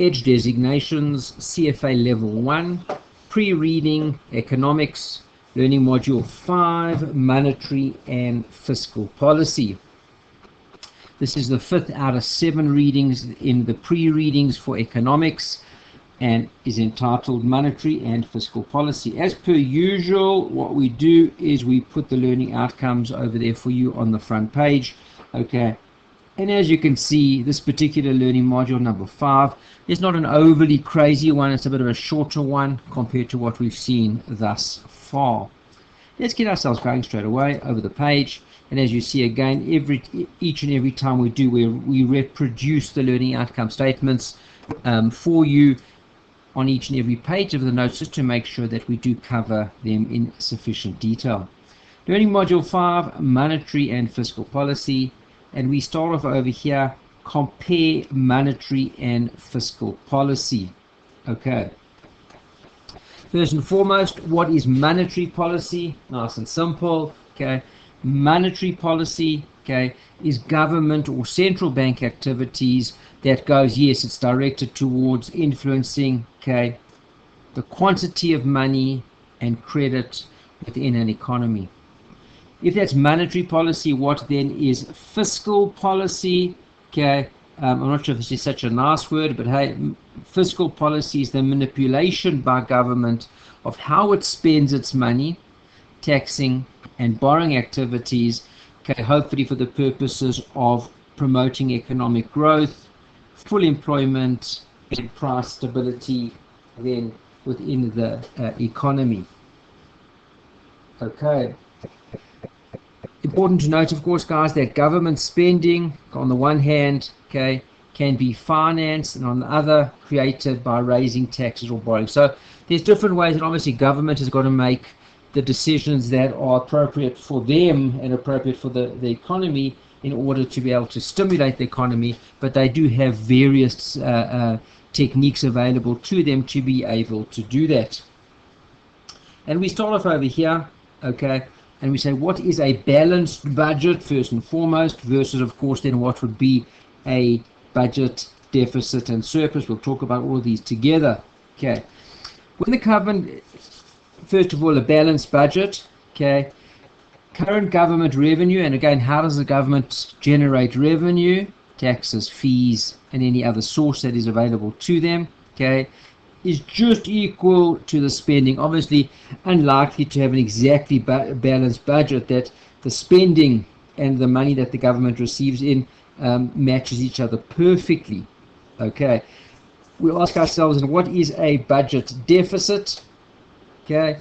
Edge designations, CFA level 1, pre-reading, economics, learning module 5, monetary and fiscal policy. This is the 5th out of 7 readings in the pre-readings for economics and is entitled monetary and fiscal policy. As per usual, what we do is we put the learning outcomes over there for you on the front page. Okay. And as you can see, this particular learning module number 5 is not an overly crazy one. It's a bit of a shorter one compared to what we've seen thus far. Let's get ourselves going straight away over the page. And as you see again, each and every time we do, we reproduce the learning outcome statements for you on each and every page of the notes, just to make sure that we do cover them in sufficient detail. Learning module 5, monetary and fiscal policy. And we start off over here, compare monetary and fiscal policy. Okay. First and foremost, what is monetary policy? Nice and simple. Okay. Monetary policy, okay, is government or central bank activities that goes, yes, it's directed towards influencing, okay, the quantity of money and credit within an economy. If that's monetary policy, what then is fiscal policy? Okay, I'm not sure if this is such a nice word, but hey, fiscal policy is the manipulation by government of how it spends its money, taxing and borrowing activities, okay, hopefully for the purposes of promoting economic growth, full employment, and price stability then within the economy. Okay. Important to note, of course, guys, that government spending, on the one hand, okay, can be financed, and on the other, created by raising taxes or borrowing. So there's different ways, and obviously government has got to make the decisions that are appropriate for them and appropriate for the economy in order to be able to stimulate the economy, but they do have various techniques available to them to be able to do that. And we start off over here, okay, and we say what is a balanced budget first and foremost versus, of course, then what would be a budget deficit and surplus. We'll talk about all of these together. Okay, when the government, first of all, a balanced budget, okay, current government revenue, and again, how does the government generate revenue? Taxes, fees, and any other source that is available to them, okay, is just equal to the spending. Obviously, unlikely to have an exactly balanced budget that the spending and the money that the government receives in matches each other perfectly. Okay, we ask ourselves, what is a budget deficit? Okay,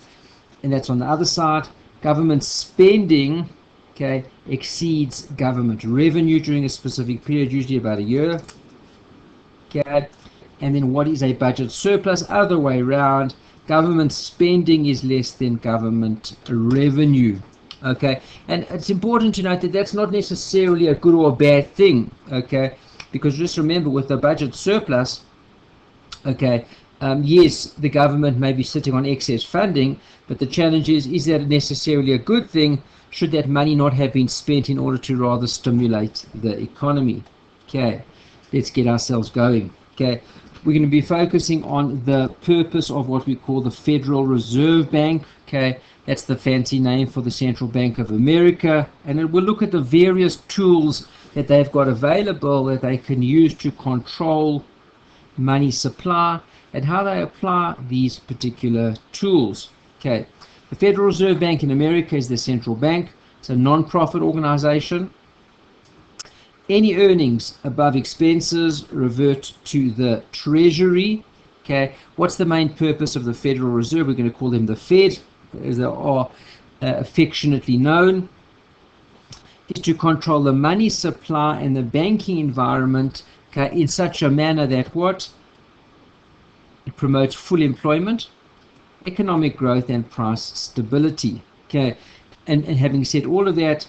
and that's on the other side. Government spending, okay, exceeds government revenue during a specific period, usually about a year. Okay, and then what is a budget surplus? Other way around, government spending is less than government revenue. Okay, and it's important to note that that's not necessarily a good or a bad thing. Okay, because just remember, with the budget surplus, okay, yes, the government may be sitting on excess funding, but the challenge is that necessarily a good thing? Should that money not have been spent in order to rather stimulate the economy? Okay, let's get ourselves going. Okay, we're going to be focusing on the purpose of what we call the Federal Reserve Bank. Okay, that's the fancy name for the Central Bank of America, and we'll look at the various tools that they've got available that they can use to control money supply and how they apply these particular tools. Okay, the Federal Reserve Bank in America is the central bank. It's a non-profit organization. Any earnings above expenses revert to the Treasury. Okay, what's the main purpose of the Federal Reserve? We're going to call them the Fed, as they are affectionately known. Is to control the money supply and the banking environment, okay, in such a manner that what? It promotes full employment, economic growth, and price stability. Okay, and having said all of that,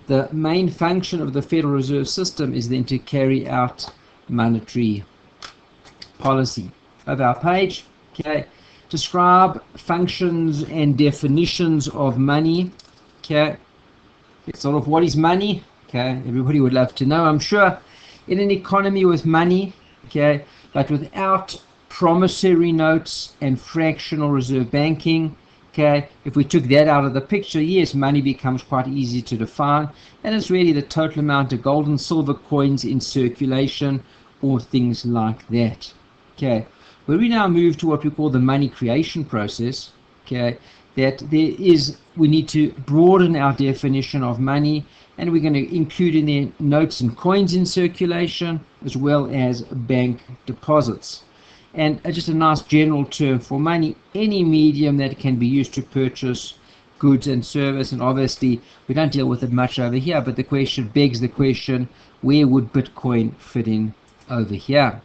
the main function of the Federal Reserve System is then to carry out monetary policy. Of our page, okay, describe functions and definitions of money. Okay, let's start off. What is money? Okay, everybody would love to know, I'm sure. In an economy with money, okay, but without promissory notes and fractional reserve banking, okay, if we took that out of the picture, yes, money becomes quite easy to define, and it's really the total amount of gold and silver coins in circulation or things like that. Okay, where we now move to what we call the money creation process, okay, that we need to broaden our definition of money, and we're going to include in there notes and coins in circulation as well as bank deposits. And just a nice general term for money, any medium that can be used to purchase goods and service. And obviously we don't deal with it much over here, but the question begs the question, where would Bitcoin fit in over here?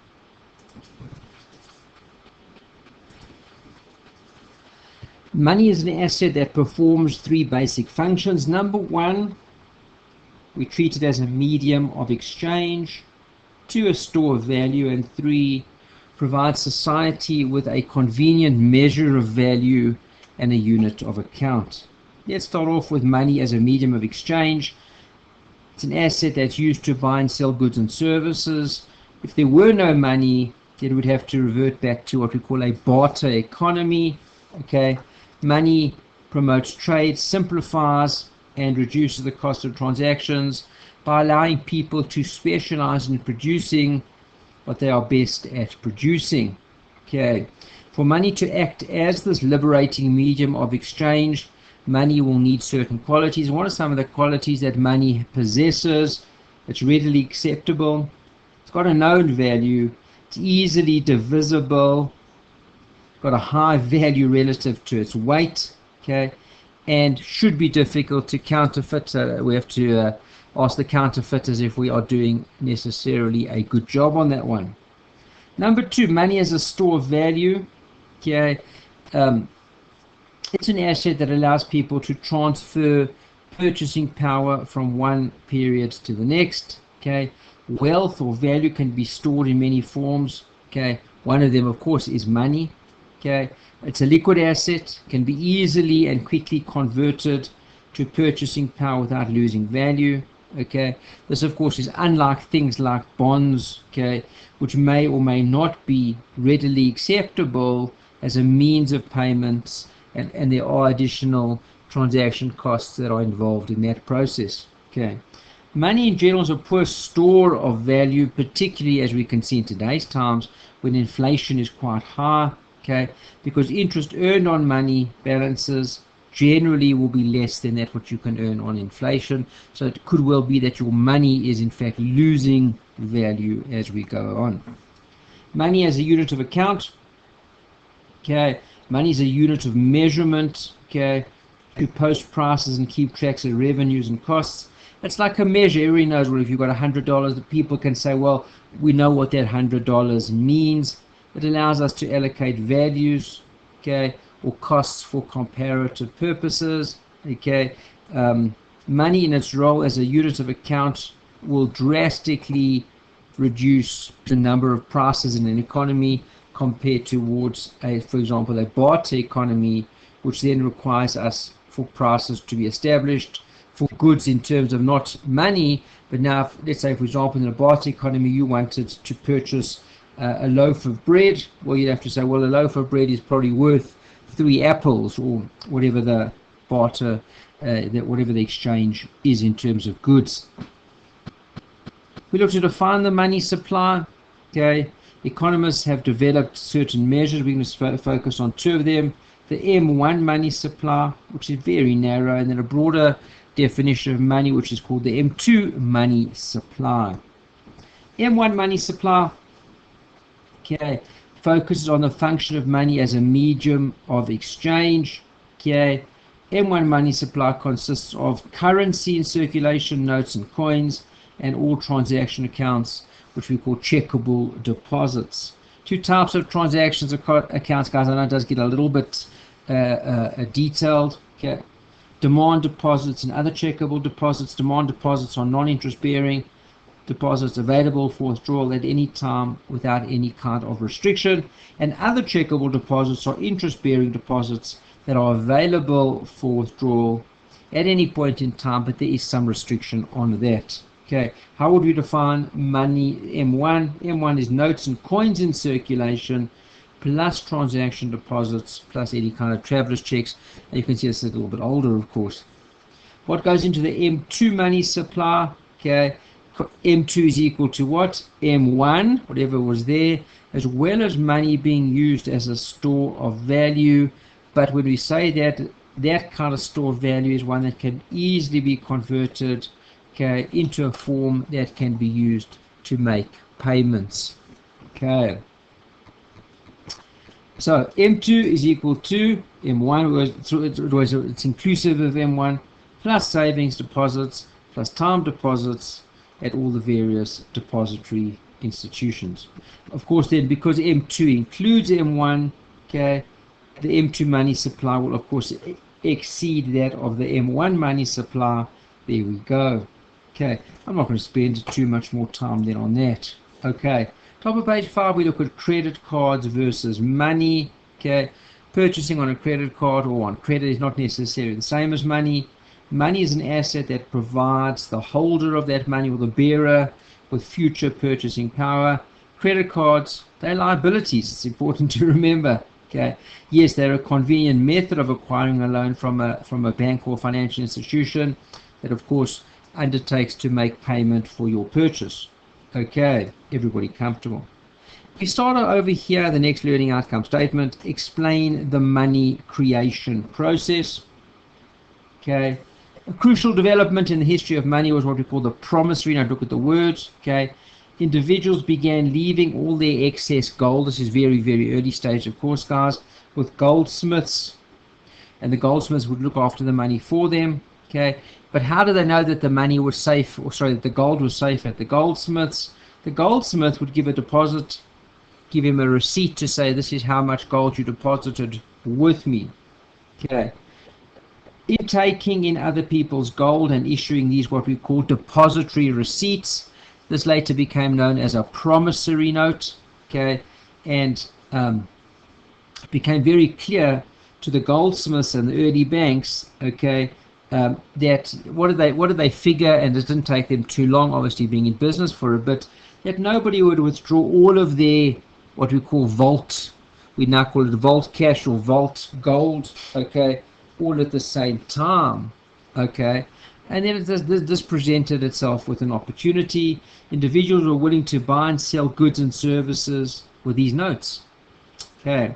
Money is an asset that performs three basic functions. Number one, we treat it as a medium of exchange. Two, a store of value. And three, provides society with a convenient measure of value and a unit of account. Let's start off with money as a medium of exchange. It's an asset that's used to buy and sell goods and services. If there were no money, then we'd have to revert back to what we call a barter economy. Okay, money promotes trade, simplifies and reduces the cost of transactions by allowing people to specialize in producing what they are best at producing. Okay, for money to act as this liberating medium of exchange, money will need certain qualities. What are some of the qualities that money possesses? It's readily acceptable, it's got a known value, it's easily divisible, got a high value relative to its weight, okay, and should be difficult to counterfeit. We have to ask the counterfeiters if we are doing necessarily a good job on that one. Number two, money as a store of value. Okay, it's an asset that allows people to transfer purchasing power from one period to the next. Okay, wealth or value can be stored in many forms. Okay, one of them, of course, is money. Okay, it's a liquid asset, can be easily and quickly converted to purchasing power without losing value. Okay, this of course is unlike things like bonds, okay, which may or may not be readily acceptable as a means of payments, and there are additional transaction costs that are involved in that process. Okay, money in general is a poor store of value, particularly as we can see in today's times when inflation is quite high. Okay, because interest earned on money balances generally will be less than that what you can earn on inflation. So it could well be that your money is in fact losing value as we go on. Money as a unit of account. Okay, money is a unit of measurement. Okay, to post prices and keep tracks of revenues and costs. It's like a measure. Everybody knows, well, if you've got $100, the people can say, well, we know what that $100 means. It allows us to allocate values, okay, or costs for comparative purposes. Okay, money in its role as a unit of account will drastically reduce the number of prices in an economy compared towards for example, a barter economy, which then requires us for prices to be established for goods in terms of not money, but now, let's say, for example, in a barter economy, you wanted to purchase a loaf of bread. Well, you'd have to say, well, a loaf of bread is probably worth 3 apples, or whatever the barter, whatever the exchange is in terms of goods. We look to define the money supply. Okay, economists have developed certain measures. We're going to focus on two of them: the M1 money supply, which is very narrow, and then a broader definition of money, which is called the M2 money supply. M1 money supply, okay, focuses on the function of money as a medium of exchange. Okay, M1 money supply consists of currency in circulation, notes and coins, and all transaction accounts, which we call checkable deposits. Two types of transactions accounts, guys. I know it does get a little bit detailed. Okay, demand deposits and other checkable deposits. Demand deposits are non-interest bearing deposits available for withdrawal at any time without any kind of restriction, and other checkable deposits are interest-bearing deposits that are available for withdrawal at any point in time, but there is some restriction on that. Okay, how would we define money? M1. M1 is notes and coins in circulation, plus transaction deposits, plus any kind of traveler's checks. And you can see it's a little bit older, of course. What goes into the M2 money supply? Okay, M2 is equal to what? M1, whatever was there, as well as money being used as a store of value. But when we say that, that kind of store of value is one that can easily be converted, okay, into a form that can be used to make payments. Okay. So M2 is equal to M1, it's inclusive of M1, plus savings deposits, plus time deposits at all the various depository institutions. Of course, then, because M2 includes M1, okay, the M2 money supply will, of course, exceed that of the M1 money supply. There we go. Okay, I'm not going to spend too much more time then on that. Okay, top of page 5, we look at credit cards versus money. Okay, purchasing on a credit card or on credit is not necessarily the same as money. Money is an asset that provides the holder of that money or the bearer with future purchasing power. Credit cards, they're liabilities. It's important to remember. Okay, yes, they're a convenient method of acquiring a loan from a bank or financial institution that, of course, undertakes to make payment for your purchase. Okay, everybody comfortable? We start over here, the next learning outcome statement, explain the money creation process. Okay, a crucial development in the history of money was what we call the promissory. Now look at the words. Okay, individuals began leaving all their excess gold. This is very, very early stage, of course, guys, with goldsmiths, and the goldsmiths would look after the money for them. Okay, but how do they know that the money was safe, or sorry, that the gold was safe at the goldsmiths? The goldsmith would give a deposit, give him a receipt to say this is how much gold you deposited with me. Okay, in taking in other people's gold and issuing these what we call depository receipts, this later became known as a promissory note. Okay, and became very clear to the goldsmiths and the early banks. Okay, that what did they figure, and it didn't take them too long, obviously being in business for a bit, that nobody would withdraw all of their what we call vault, we now call it vault cash or vault gold, okay, all at the same time. Okay, and then this presented itself with an opportunity. Individuals were willing to buy and sell goods and services with these notes. Okay,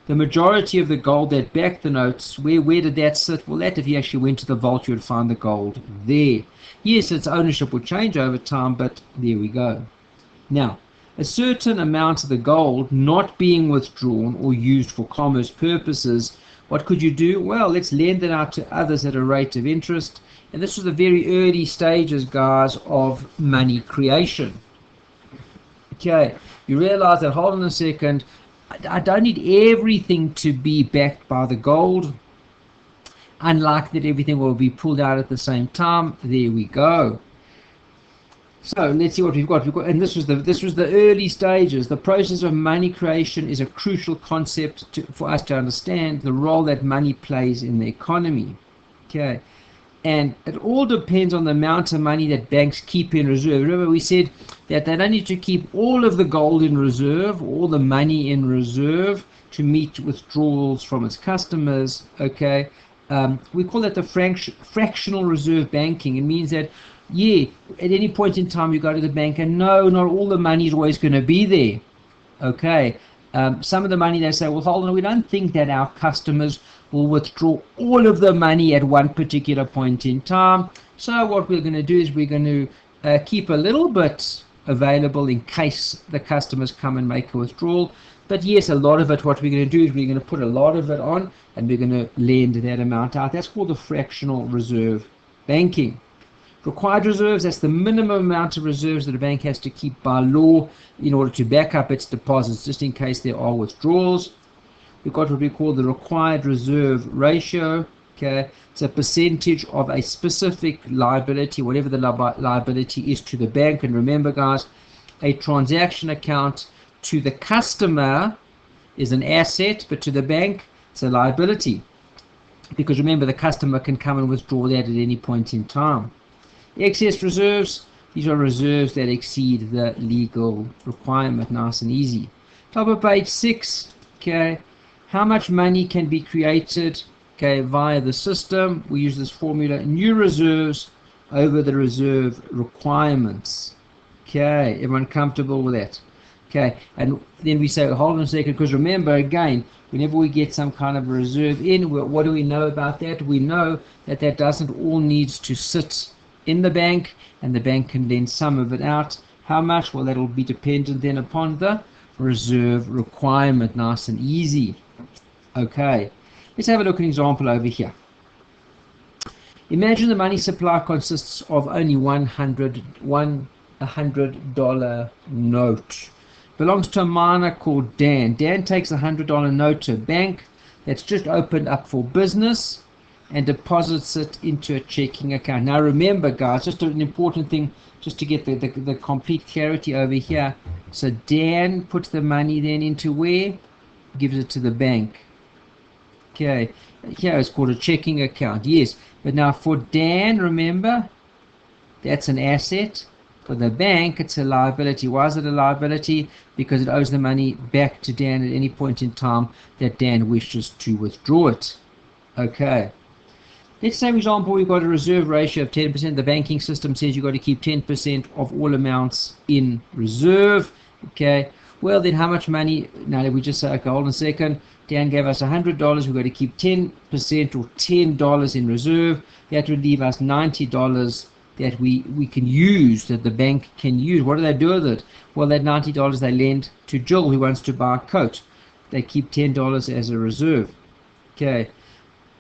the majority of the gold that backed the notes, where did that sit? Well, that if you actually went to the vault, you would find the gold there. Yes, its ownership would change over time, but there we go. Now, a certain amount of the gold not being withdrawn or used for commerce purposes, what could you do? Well, let's lend it out to others at a rate of interest. And this was the very early stages, guys, of money creation. Okay, you realize that, hold on a second, I don't need everything to be backed by the gold. Unlike that everything will be pulled out at the same time. There we go. So let's see what we've got. And this was the early stages. The process of money creation is a crucial concept for us to understand the role that money plays in the economy. Okay, and it all depends on the amount of money that banks keep in reserve. Remember, we said that they don't need to keep all of the gold in reserve, all the money in reserve to meet withdrawals from its customers. Okay, we call that the fractional reserve banking. It means that, yeah, at any point in time you go to the bank and no, not all the money is always going to be there. Okay, some of the money they say, well, hold on, we don't think that our customers will withdraw all of the money at one particular point in time. So what we're going to do is we're going to keep a little bit available in case the customers come and make a withdrawal. But yes, a lot of it, what we're going to do is we're going to put a lot of it on and we're going to lend that amount out. That's called the fractional reserve banking. Required reserves, that's the minimum amount of reserves that a bank has to keep by law in order to back up its deposits, just in case there are withdrawals. We've got what we call the required reserve ratio. Okay, it's a percentage of a specific liability, whatever the liability is to the bank. And remember, guys, a transaction account to the customer is an asset, but to the bank, it's a liability. Because remember, the customer can come and withdraw that at any point in time. Excess reserves, These are reserves that exceed the legal requirement. Nice and easy. Top of page 6. Okay, how much money can be created, okay, via the system? We use this formula: new reserves over the reserve requirements. Okay, everyone comfortable with that? Okay, and then we say, hold on a second, because remember, again, whenever we get some kind of reserve in, what do we know about that? We know that that doesn't all needs to sit in the bank, and the bank can lend some of it out. How much? Well, that'll be dependent then upon the reserve requirement. Nice and easy. Okay, let's have a look at an example over here. Imagine the money supply consists of only $100 note. Belongs to a miner called Dan. Dan takes a $100 note to a bank that's just opened up for business and deposits it into a checking account. Now remember, guys, just an important thing, just to get the complete clarity over here. So Dan puts the money then into where? Gives it to the bank. Okay, here it's called a checking account. Yes, but now for Dan, remember, that's an asset. For the bank, it's a liability. Why is it a liability? Because it owes the money back to Dan at any point in time that Dan wishes to withdraw it. Okay. Let's say, for example, we've got a reserve ratio of 10%. The banking system says you've got to keep 10% of all amounts in reserve. Okay. Well, then how much money? Now, we just say, okay, hold on a second. Dan gave us $100. We've got to keep 10% or $10 in reserve. That would leave us $90 that we can use, that the bank can use. What do they do with it? Well, that $90 they lend to Jill, who wants to buy a coat. They keep $10 as a reserve. Okay.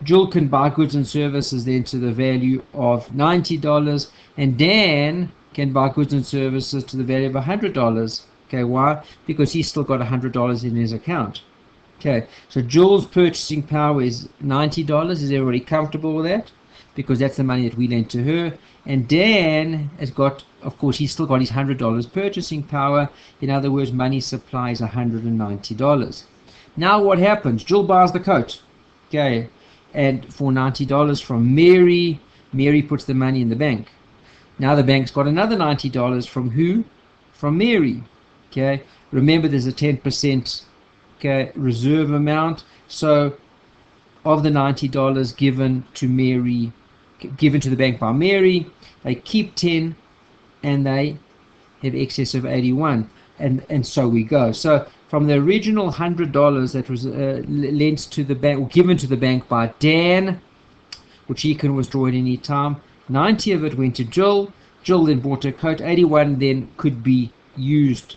Jill can buy goods and services then to the value of $90, and Dan can buy goods and services to the value of $100. Okay, why? Because he's still got $100 in his account. Okay, so Jill's purchasing power is $90. Is everybody comfortable with that? Because that's the money that we lent to her. And Dan has got, of course, he's still got his $100 purchasing power. In other words, money supply is $190. Now what happens? Jill buys the coat. Okay, and for $90 from Mary. Mary puts the money in the bank. Now the bank's got another $90 from who? From Mary. Okay, remember there's a 10% okay, reserve amount. So of the $90 given to Mary, given to the bank by Mary, they keep 10 and they have excess of 81, and so we go. So from the original $100 that was lent to the bank or given to the bank by Dan, which he can withdraw at any time, 90 of it went to Jill. Jill then bought a coat. 81 then could be used.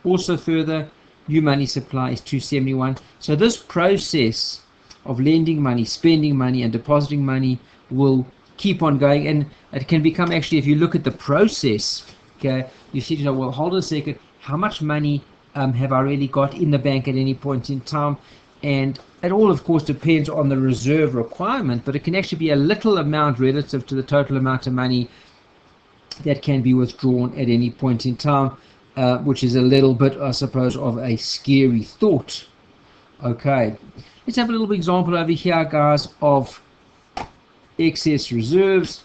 Also further, new money supply is 271. So this process of lending money, spending money, and depositing money will keep on going, and it can become, actually, if you look at the process, okay, you see, well, hold on a second, how much money have I really got in the bank at any point in time? And it all, of course, depends on the reserve requirement, but it can actually be a little amount relative to the total amount of money that can be withdrawn at any point in time, which is a little bit, I suppose, of a scary thought. Okay, let's have a little example over here, guys, of excess reserves.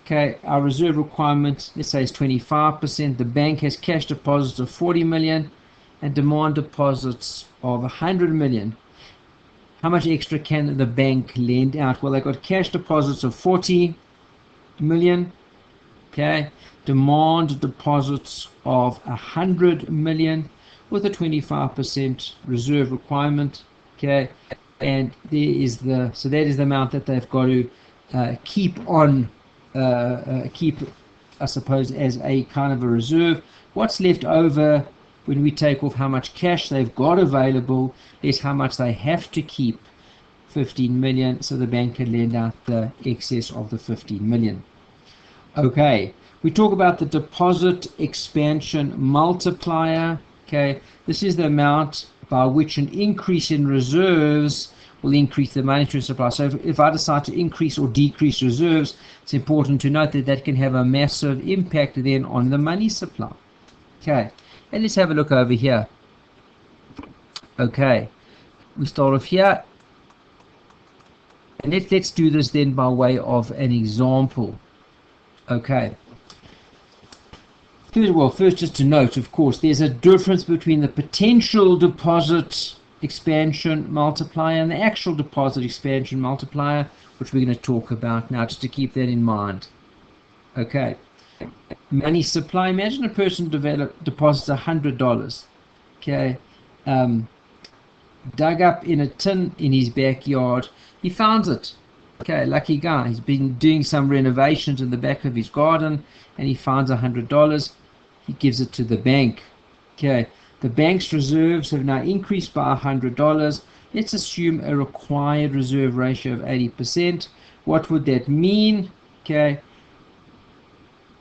Okay, our reserve requirement, let's say, is 25%. The bank has cash deposits of 40 million and demand deposits of 100 million. How much extra can the bank lend out? Well, they've got cash deposits of 40 million. Okay, demand deposits of 100 million with a 25% reserve requirement. Okay, and there is the, so that is the amount that they've got to keep on, keep, I suppose, as a kind of a reserve. What's left over when we take off how much cash they've got available is how much they have to keep, 15 million, so the bank can lend out the excess of the 15 million. Okay, we talk about the deposit expansion multiplier. Okay, this is the amount by which an increase in reserves will increase the monetary supply. So if I decide to increase or decrease reserves, it's important to note that that can have a massive impact then on the money supply. Okay, and let's have a look over here. Okay, we start off here, and let's do this then by way of an example. Okay, First, just to note, of course, there's a difference between the potential deposit expansion multiplier and the actual deposit expansion multiplier, which we're going to talk about now, just to keep that in mind. Okay. Money supply. Imagine a person deposits $100. Okay. Dug up in a tin in his backyard. He finds it. Okay, lucky guy. He's been doing some renovations in the back of his garden, and he finds $100. He gives it to the bank. Okay, the bank's reserves have now increased by $100. Let's assume a required reserve ratio of 80%. What would that mean? Okay,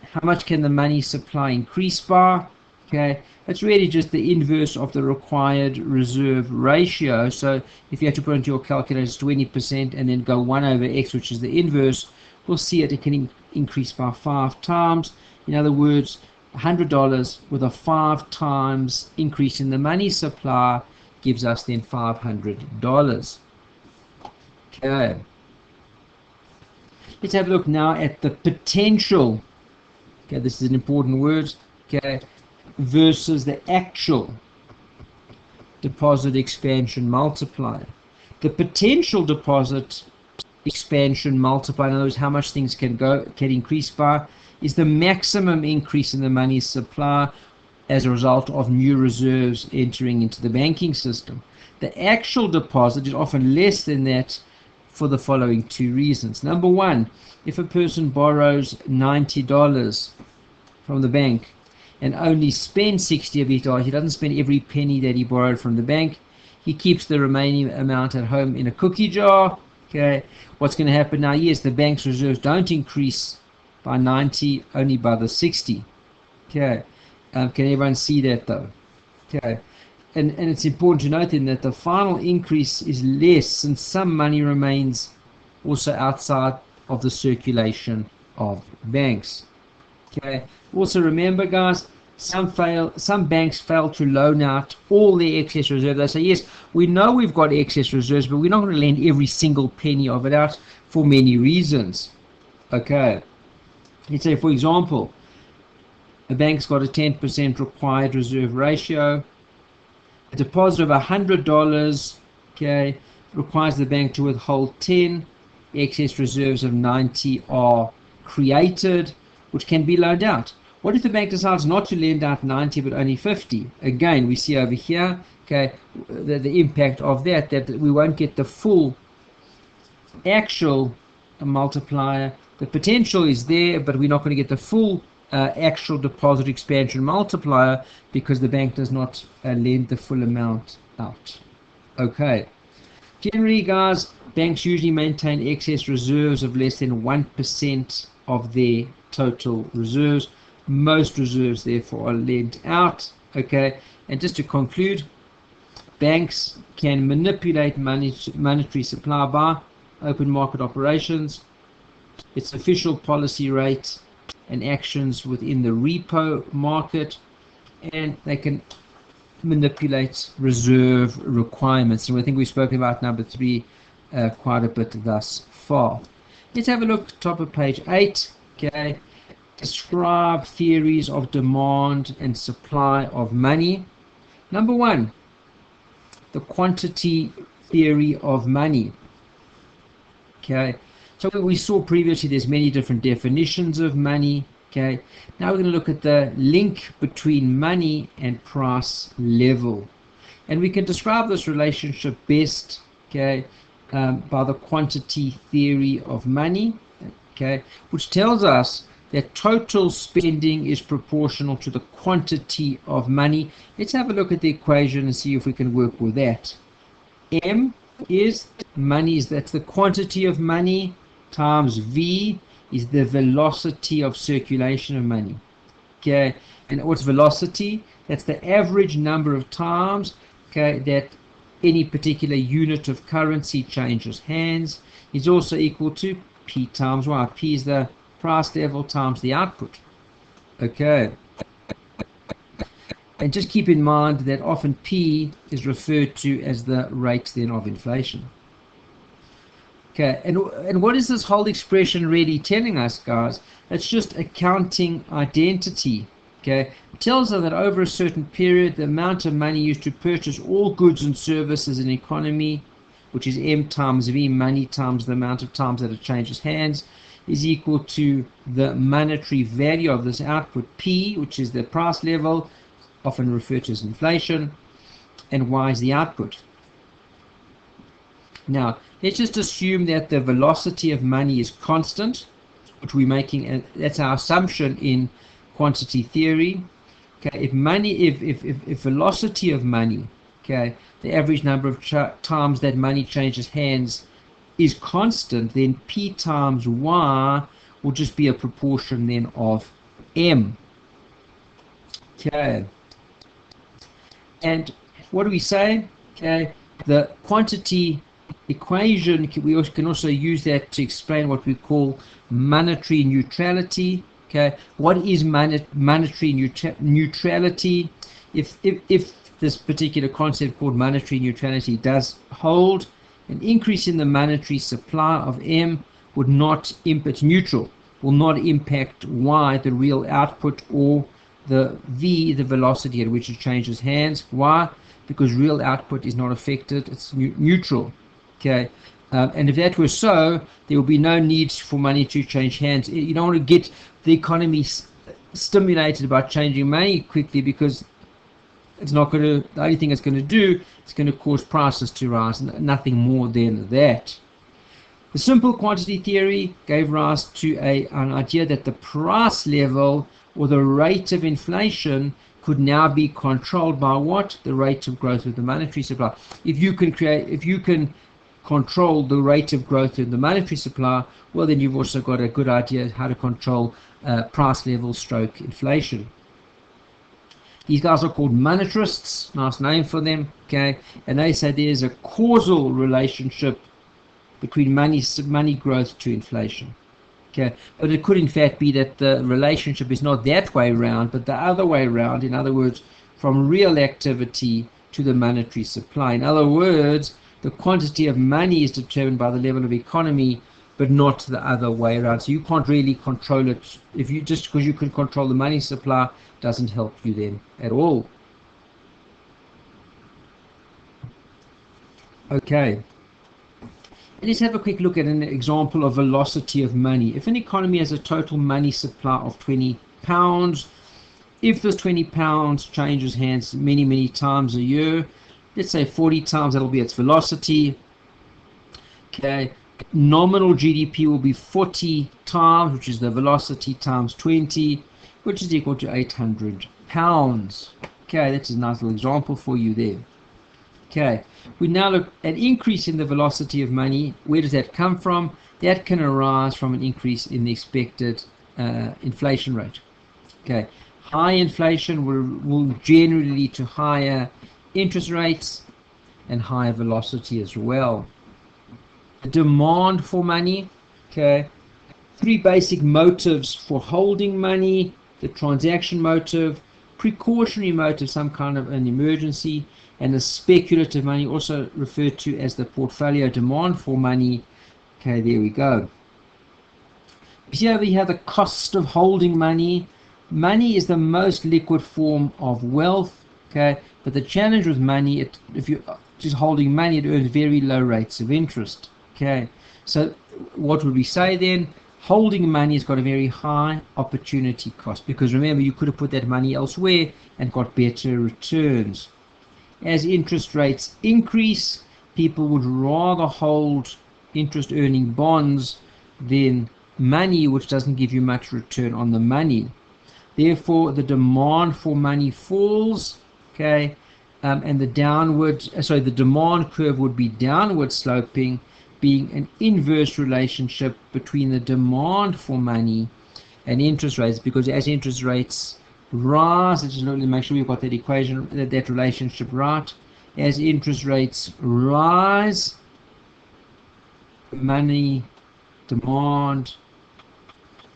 how much can the money supply increase by? Okay, it's really just the inverse of the required reserve ratio. So if you have to put into your calculator 20% and then go 1 over x, which is the inverse, we'll see it can increase by 5 times. In other words, $100 with a 5 times increase in the money supply gives us then $500. Okay. Let's have a look now at the potential. Okay, this is an important word. Okay, versus the actual deposit expansion multiplier. The potential deposit expansion multiplier, in other words, how much things can increase by, is the maximum increase in the money supply as a result of new reserves entering into the banking system. The actual deposit is often less than that for the following 2 reasons. Number one, if a person borrows $90 from the bank and only spends 60 of it, or he doesn't spend every penny that he borrowed from the bank, he keeps the remaining amount at home in a cookie jar. Okay, what's going to happen now? Yes, the bank's reserves don't increase by 90, only by the 60. Okay, can everyone see that though? Okay, and it's important to note then that the final increase is less since some money remains also outside of the circulation of banks. Okay. Also remember, guys, some banks fail to loan out all their excess reserves. They say, yes, we know we've got excess reserves, but we're not going to lend every single penny of it out for many reasons. Okay. Let's say, for example, a bank's got a 10% required reserve ratio. A deposit of $100, okay, requires the bank to withhold 10. Excess reserves of 90 are created, which can be loaned out. What if the bank decides not to lend out 90 but only 50? Again, we see over here, okay, the impact of that we won't get the full actual multiplier. The potential is there, but we're not going to get the full actual deposit expansion multiplier because the bank does not lend the full amount out. Okay. Generally, guys, banks usually maintain excess reserves of less than 1% of their total reserves. Most reserves, therefore, are lent out. Okay, and just to conclude, banks can manipulate monetary supply by open market operations, its official policy rate, and actions within the repo market, and they can manipulate reserve requirements. And I think we've spoken about number 3 quite a bit thus far. Let's have a look, top of page 8. Okay, describe theories of demand and supply of money. Number 1, the quantity theory of money. Okay, so we saw previously there's many different definitions of money. Okay, now we're going to look at the link between money and price level, and we can describe this relationship best, okay, by the quantity theory of money, okay, which tells us that total spending is proportional to the quantity of money. Let's have a look at the equation and see if we can work with that. M is money, that's the quantity of money, times V is the velocity of circulation of money. Okay, and what's velocity? That's the average number of times, okay, that any particular unit of currency changes hands. Is also equal to P times Y. P is the price level times the output. Okay, and just keep in mind that often P is referred to as the rate then of inflation. Okay, and what is this whole expression really telling us, guys? It's just accounting identity. Okay, it tells us that over a certain period, the amount of money used to purchase all goods and services in an economy, which is M times V, money times the amount of times that it changes hands, is equal to the monetary value of this output, P, which is the price level, often referred to as inflation, and Y is the output. Now, let's just assume that the velocity of money is constant, which we're making, and that's our assumption in quantity theory. Okay, if velocity of money, okay, the average number of times that money changes hands is constant, then P times Y will just be a proportion then of M. Okay, and what do we say? Okay, the quantity equation, we can also use that to explain what we call monetary neutrality. Okay, what is monetary neutrality? If this particular concept called monetary neutrality does hold, an increase in the monetary supply of M would not, it's neutral, will not impact Y, the real output, or the V, the velocity at which it changes hands. Why? Because real output is not affected, it's neutral. Okay, and if that were so, there would be no need for money to change hands. You don't want to get the economy stimulated by changing money quickly, because it's not going to, the only thing it's going to do is going to cause prices to rise, nothing more than that. The simple quantity theory gave rise to an idea that the price level or the rate of inflation could now be controlled by what? The rate of growth of the monetary supply. If you can control the rate of growth in the monetary supply, well, then you've also got a good idea how to control price level stroke inflation. These guys are called monetarists, nice name for them, okay? And they say there's a causal relationship between money growth to inflation, okay? But it could in fact be that the relationship is not that way around, but the other way around. In other words, from real activity to the monetary supply. In other words, the quantity of money is determined by the level of economy, but not the other way around. So you can't really control it. If you just because you can control the money supply doesn't help you then at all. Okay. Let's have a quick look at an example of velocity of money. If an economy has a total money supply of 20 pounds, if this 20 pounds changes hands many times a year, let's say 40 times, that'll be its velocity. Okay, nominal GDP will be 40 times, which is the velocity, times 20, which is equal to 800 pounds. Okay, that's a nice little example for you there. Okay, we now look at increase in the velocity of money. Where does that come from? That can arise from an increase in the expected inflation rate. Okay, high inflation will generally lead to higher interest rates and higher velocity as well. The demand for money, okay, three basic motives for holding money: the transaction motive, precautionary motive, some kind of an emergency, and the speculative money, also referred to as the portfolio demand for money. Okay, there we go. Here we have the cost of holding money. Money is the most liquid form of wealth, okay, but the challenge with money, if you're just holding money, it earns very low rates of interest. Okay, so what would we say then? Holding money has got a very high opportunity cost, because remember, you could have put that money elsewhere and got better returns. As interest rates increase, people would rather hold interest earning bonds than money, which doesn't give you much return on the money. Therefore, the demand for money falls, okay, and the demand curve would be downward sloping, being an inverse relationship between the demand for money and interest rates, because as interest rates rise, let's just make sure we've got that equation, that relationship right. As interest rates rise, money demand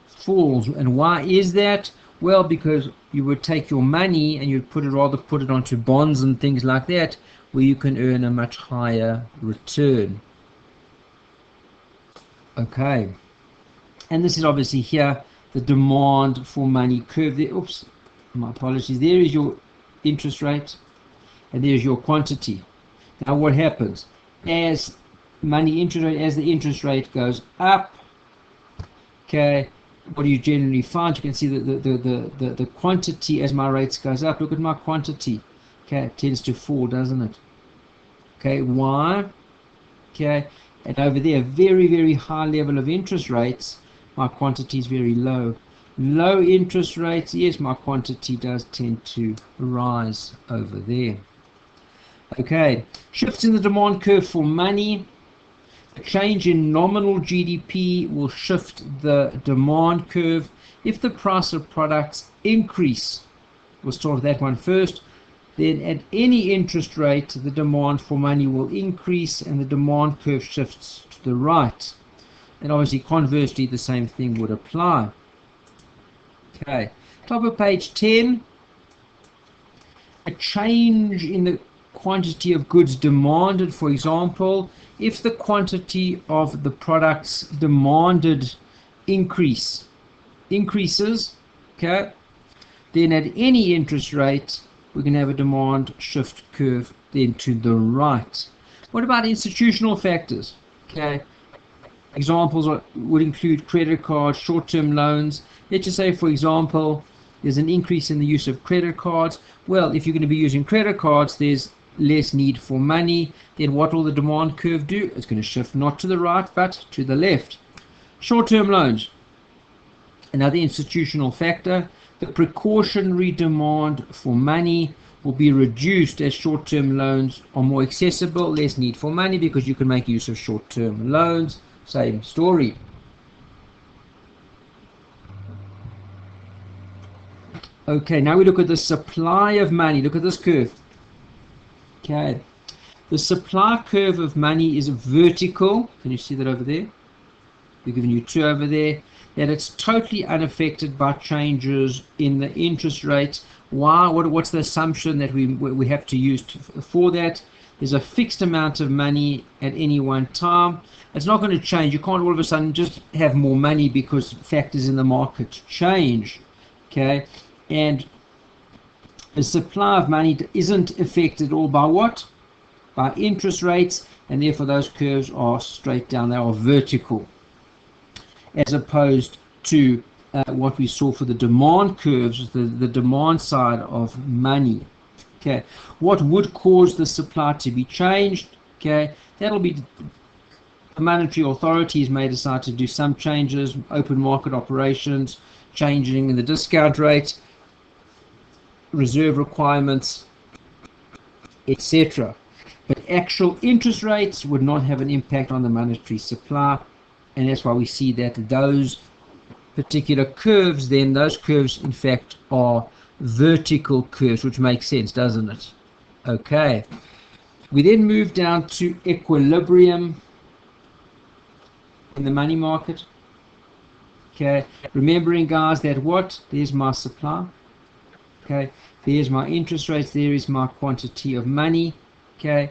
falls. And why is that? Well, because you would take your money and you'd put it onto bonds and things like that, where you can earn a much higher return. Okay, and this is obviously here the demand for money curve there. Oops, My apologies. There is your interest rate, and there's your quantity. Now what happens? As the interest rate goes up, okay, what do you generally find? You can see the quantity as my rates goes up. Look at my quantity. Okay, it tends to fall, doesn't it? Okay, why? Okay, and over there, very, very high level of interest rates, my quantity is very low. Low interest rates, yes, my quantity does tend to rise over there. Okay, shifts in the demand curve for money. A change in nominal GDP will shift the demand curve. If the price of products increase, we'll start with that one first, then at any interest rate, the demand for money will increase and the demand curve shifts to the right. And obviously, conversely, the same thing would apply. Okay, top of page 10, a change in the quantity of goods demanded. For example, if the quantity of the products demanded increases, okay, then at any interest rate we can have a demand shift curve then to the right. What about institutional factors? Okay, examples would include credit cards, short-term loans. Let's just say, for example, there's an increase in the use of credit cards. Well, if you're going to be using credit cards, there's less need for money. Then what will the demand curve do? It's going to shift not to the right but to the left. Short-term loans, another institutional factor. The precautionary demand for money will be reduced as short-term loans are more accessible. Less need for money because you can make use of short-term loans. Same story. Okay, now we look at the supply of money. Look at this curve. Okay, the supply curve of money is vertical. Can you see that over there? We're giving you two over there. That it's totally unaffected by changes in the interest rate. Why? What's the assumption that we have to use for that? There's a fixed amount of money at any one time. It's not going to change. You can't all of a sudden just have more money because factors in the market change. Okay, and the supply of money isn't affected at all by what? By interest rates, and therefore those curves are straight down. They are vertical, as opposed to what we saw for the demand curves, the demand side of money. Okay, what would cause the supply to be changed? Okay, that'll be the monetary authorities may decide to do some changes, open market operations, changing in the discount rate, reserve requirements, etc. But actual interest rates would not have an impact on the monetary supply, and that's why we see that those particular curves, then those curves in fact are vertical curves, which makes sense, doesn't it? Okay, we then move down to equilibrium in the money market. Okay, remembering guys that what? There's my supply. Okay, there's my interest rates, there is my quantity of money. Okay,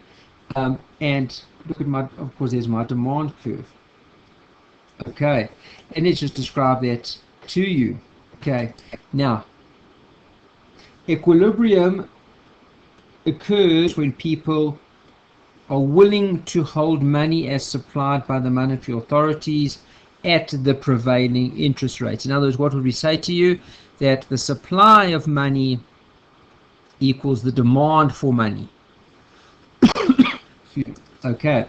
and look at my, of course, there's my demand curve. Okay, and let's just describe that to you. Okay, now equilibrium occurs when people are willing to hold money as supplied by the monetary authorities at the prevailing interest rates. In other words, what would we say to you? That the supply of money equals the demand for money. Okay,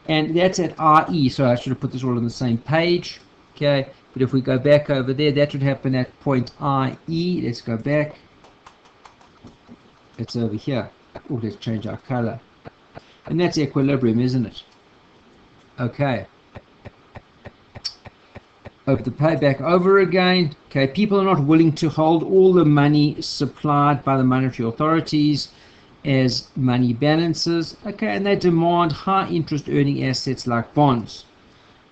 and that's at RE, so I should have put this all on the same page. Okay, but if we go back over there, that would happen at point IE. Let's go back. It's over here. Oh, let's change our color. And that's equilibrium, isn't it? Okay. Over the payback over again. Okay, people are not willing to hold all the money supplied by the monetary authorities as money balances. Okay, and they demand high interest earning assets like bonds.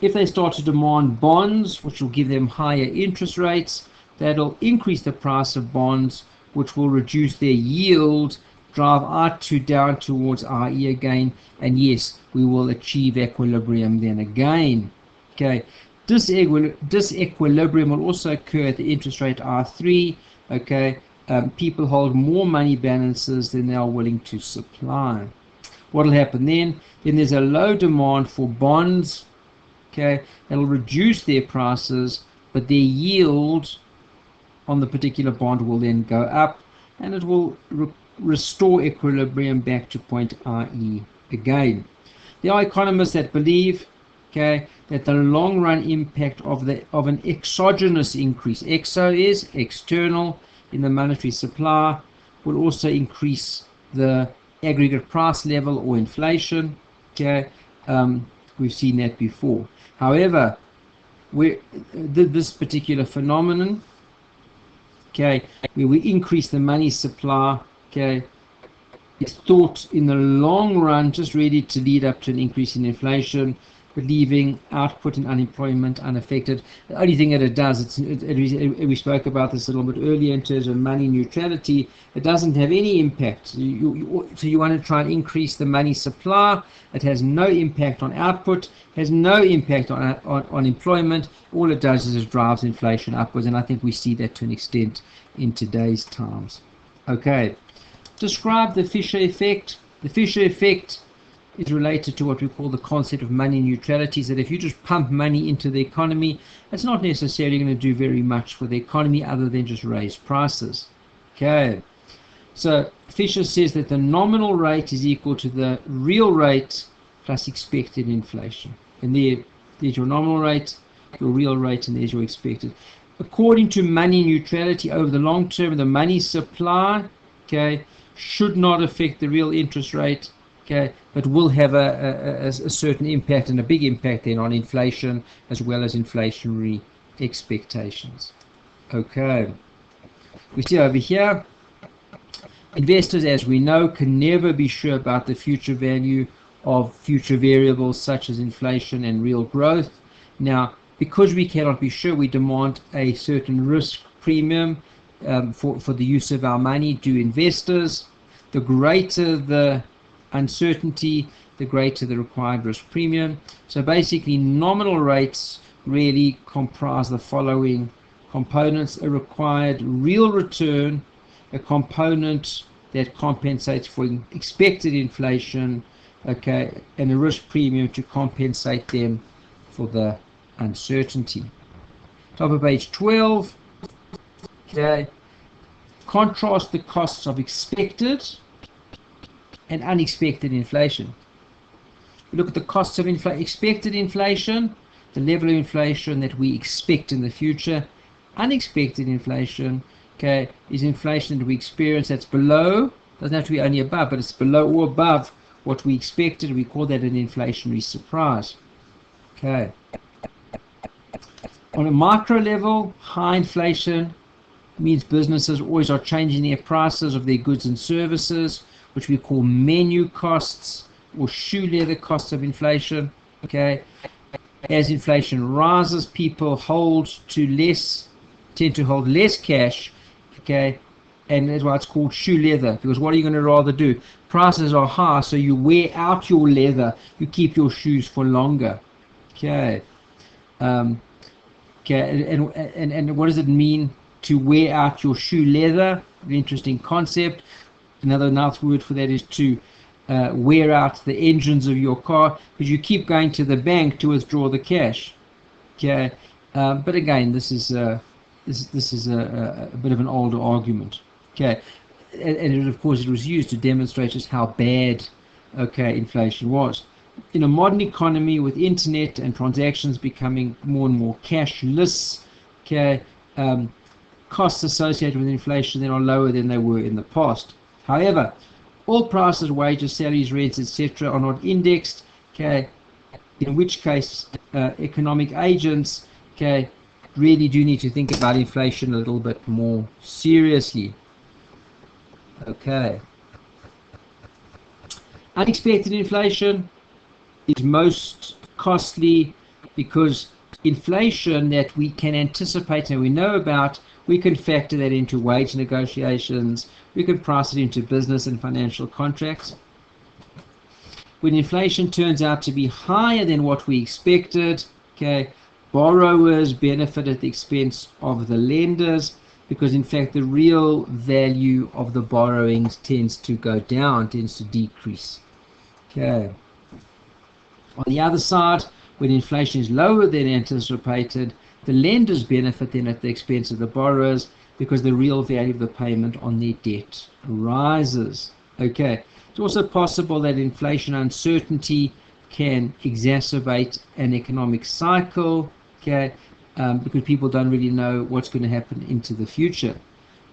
If they start to demand bonds, which will give them higher interest rates, that'll increase the price of bonds, which will reduce their yield, drive R2 down towards RE again, and yes, we will achieve equilibrium then again. Okay, disequilibrium will also occur at the interest rate R3. Okay, people hold more money balances than they are willing to supply. What will happen then? Then there's a low demand for bonds. Okay, that'll reduce their prices, but their yield on the particular bond will then go up, and it will restore equilibrium back to point IE again. There are economists that believe, okay, that the long run impact of an exogenous increase, exo is external in the monetary supply, will also increase the aggregate price level or inflation. Okay, we've seen that before. However, this particular phenomenon, okay, where we increase the money supply, okay, is thought in the long run just ready to lead up to an increase in inflation, but leaving output and unemployment unaffected. The only thing that it does, we spoke about this a little bit earlier in terms of money neutrality, it doesn't have any impact. So you want to try and increase the money supply. It has no impact on output, has no impact on employment. All it does is it drives inflation upwards, and I think we see that to an extent in today's times. Okay, describe the Fisher effect. The Fisher effect is related to what we call the concept of money neutrality, that if you just pump money into the economy, it's not necessarily going to do very much for the economy other than just raise prices. Okay, so Fisher says that the nominal rate is equal to the real rate plus expected inflation. And there's your nominal rate, your real rate, and there's your expected. According to money neutrality, over the long term, the money supply, okay, should not affect the real interest rate, okay, but will have a certain impact, and a big impact then on inflation as well as inflationary expectations. Okay, we see over here, investors, as we know, can never be sure about the future value of future variables such as inflation and real growth. Now, because we cannot be sure, we demand a certain risk premium for the use of our money. Do investors. The greater the uncertainty, the greater the required risk premium. So basically, nominal rates really comprise the following components: a required real return, a component that compensates for expected inflation, okay, and a risk premium to compensate them for the uncertainty. Top of page 12. Okay, contrast the costs of expected and unexpected inflation. We look at the costs of expected inflation, the level of inflation that we expect in the future. Unexpected inflation, okay, is inflation that we experience that's below, doesn't have to be only above, but it's below or above what we expected. We call that an inflationary surprise. Okay. On a micro level, high inflation means businesses always are changing their prices of their goods and services, which we call menu costs or shoe leather costs of inflation. Okay, as inflation rises, people tend to hold less cash. Okay, and that's why it's called shoe leather, because what are you going to rather do? Prices are high, so you wear out your leather, you keep your shoes for longer. Okay, okay, and what does it mean to wear out your shoe leather? An interesting concept. Another nice word for that is to wear out the engines of your car, because you keep going to the bank to withdraw the cash. Okay, but again, this is a bit of an older argument. Okay, and of course it was used to demonstrate just how bad, okay, inflation was. In a modern economy with internet and transactions becoming more and more cashless, okay, costs associated with inflation then are lower than they were in the past. However, all prices, wages, salaries, rents, etc. are not indexed, okay, in which case economic agents, okay, really do need to think about inflation a little bit more seriously. Okay. Unexpected inflation is most costly because inflation that we can anticipate and we know about, we can factor that into wage negotiations, we can price it into business and financial contracts. When inflation turns out to be higher than what we expected, okay, borrowers benefit at the expense of the lenders, because in fact the real value of the borrowings tends to go down, tends to decrease. Okay. On the other side, when inflation is lower than anticipated, the lenders benefit then at the expense of the borrowers because the real value of the payment on their debt rises. Okay. It's also possible that inflation uncertainty can exacerbate an economic cycle, okay, because people don't really know what's going to happen into the future.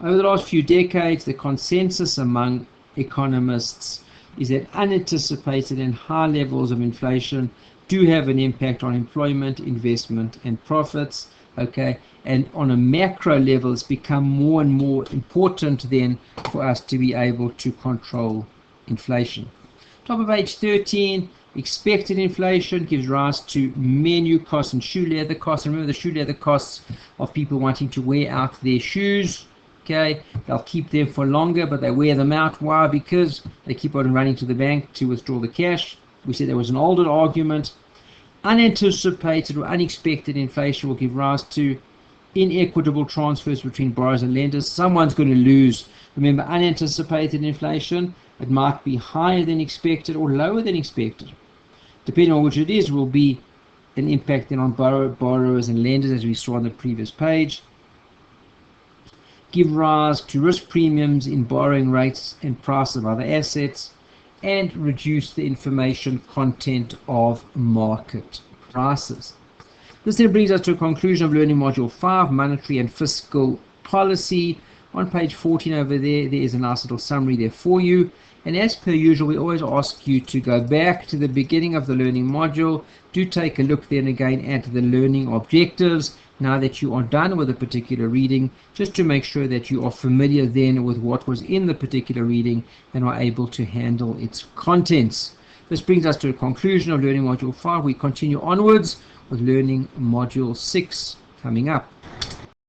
Over the last few decades, the consensus among economists is that unanticipated and high levels of inflation do have an impact on employment, investment, and profits, okay, and on a macro level, it's become more and more important then for us to be able to control inflation. Top of page 13, expected inflation gives rise to menu costs and shoe leather costs. And remember, the shoe leather costs of people wanting to wear out their shoes. Okay, they'll keep them for longer, but they wear them out. Why? Because they keep on running to the bank to withdraw the cash. We said there was an older argument. Unanticipated or unexpected inflation will give rise to inequitable transfers between borrowers and lenders. Someone's going to lose. Remember, unanticipated inflation, it might be higher than expected or lower than expected. Depending on which it is, will be an impact then on borrowers and lenders, as we saw on the previous page. Give rise to risk premiums in borrowing rates and price of other assets, and reduce the information content of market prices. This then brings us to a conclusion of Learning Module 5, Monetary and Fiscal Policy. On page 14 over there is a nice little summary there for you. And as per usual, we always ask you to go back to the beginning of the learning module. Do take a look then again at the learning objectives now that you are done with a particular reading, just to make sure that you are familiar then with what was in the particular reading and are able to handle its contents. This brings us to a conclusion of Learning Module 5. We continue onwards with Learning Module 6 coming up.